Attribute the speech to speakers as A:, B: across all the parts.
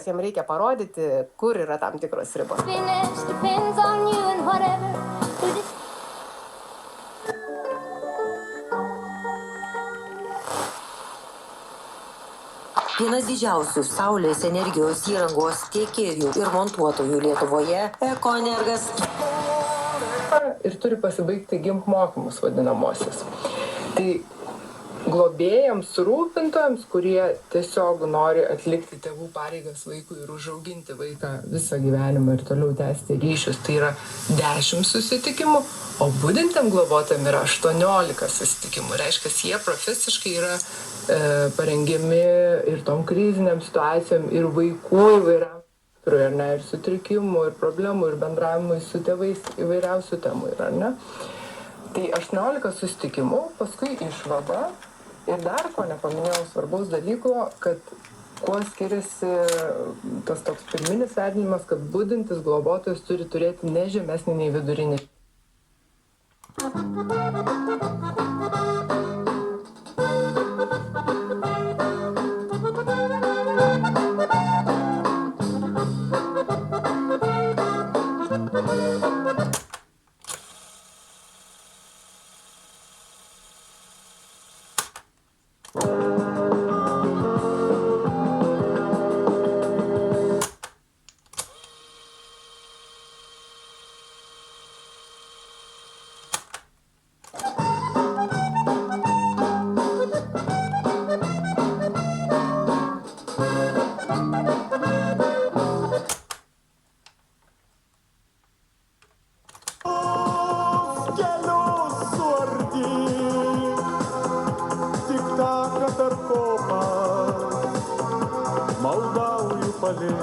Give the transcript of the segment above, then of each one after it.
A: vaikas, jam reikia parodyti, kur yra tam tikros ribos.
B: Vienas didžiausių saulės energijos įrangos tiekėjų ir montuotojų Lietuvoje Ekoenergas.
C: Ir turi pasibaigti GIMP mokymus vadinamosios. Tai globėjams, rūpintojams, kurie tiesiog nori atlikti tėvų pareigas vaikui ir užauginti vaiką visą gyvenimą ir toliau tęsti ryšius, tai yra 10 susitikimų, o budintiem globotojam yra 18 susitikimų. Reiškia, jie profesiškai yra parengiami ir tom kriziniam situacijom, ir vaikų įvairiam, ir sutrikimų, ir problemų, ir bendravimui su tėvais įvairiausių temų yra, ne? Tai 18 susitikimų, paskui išvada. Ir dar ko nepaminėjau svarbaus dalyko, kad kuo skiriasi tas toks pirminis vertinimas, kad budintis globotojas turi turėti ne žemesnį nei vidurinį.
D: Maldauju palėk.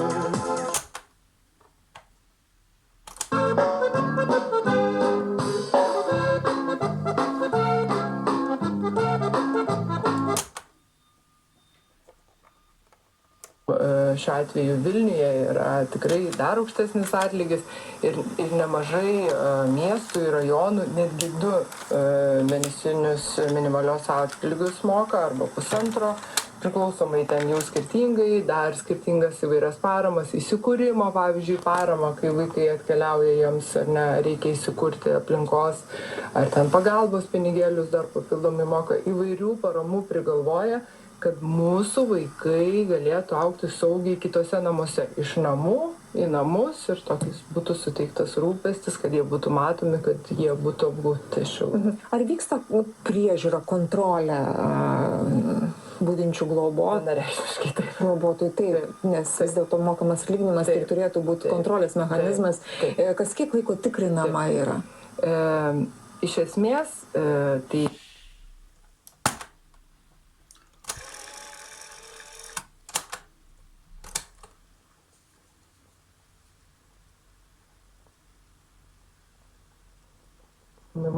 C: Šiuo atveju Vilniuje yra tikrai dar aukštesnis atlygis ir nemažai miestų ir rajonų netgi 2 mėnesinius minimalios atlygius moka arba pusantro, priklausomai ten jau skirtingai, dar skirtingas įvairias paramas, įsikūrimo, pavyzdžiui, paramą, kai vaikai atkeliauja, jiems ar ne, reikia įsikurti aplinkos, ar ten pagalbos pinigėlius dar papildomai moka, įvairių paramų prigalvoja, kad mūsų vaikai galėtų augti saugiai kitose namuose, iš namų į namus ir tokis būtų suteiktas rūpestis, kad jie būtų matomi, kad jie būtų apgauti šilumą.
E: Ar vyksta priežiūra, kontrolė budinčių globos?
C: Vienareikšmiškai taip.
E: Globotojų taip, nes vis dėlto mokamas atlyginimas tai turėtų būti kontrolės mechanizmas. Kas kiek laiko tikrinama yra?
C: Iš esmės, tai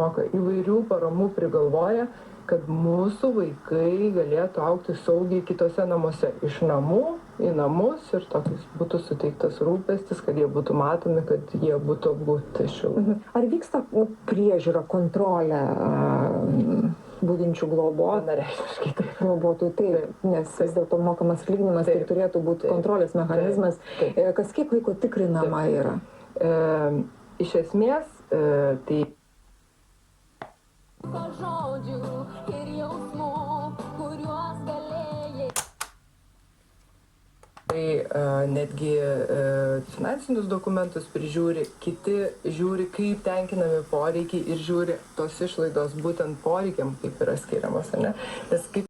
C: moka įvairių paramų prigalvoja, kad mūsų vaikai galėtų augti saugiai kitose namuose, iš namų į namus ir tokis būtų suteiktas rūpestis, kad jie būtų matomi, kad jie būtų apgauti šilumą.
E: Ar vyksta priežiūra, kontrolė budinčių globos?
C: Vienareikšmiškai taip.
E: Globotojų taip, nes vis dėlto mokamas atlyginimas tai turėtų būti kontrolės mechanizmas. Kas kiek laiko tikrinama yra?
C: Iš esmės, tai
F: žodžių ir jausmų, kuriuos galėjai.
C: Tai netgi finansinius dokumentus prižiūri, kiti žiūri, kaip tenkinami poreikiai ir žiūri tos išlaidos būtent poreikiam, kaip yra skiriamos, ne? Nes kaip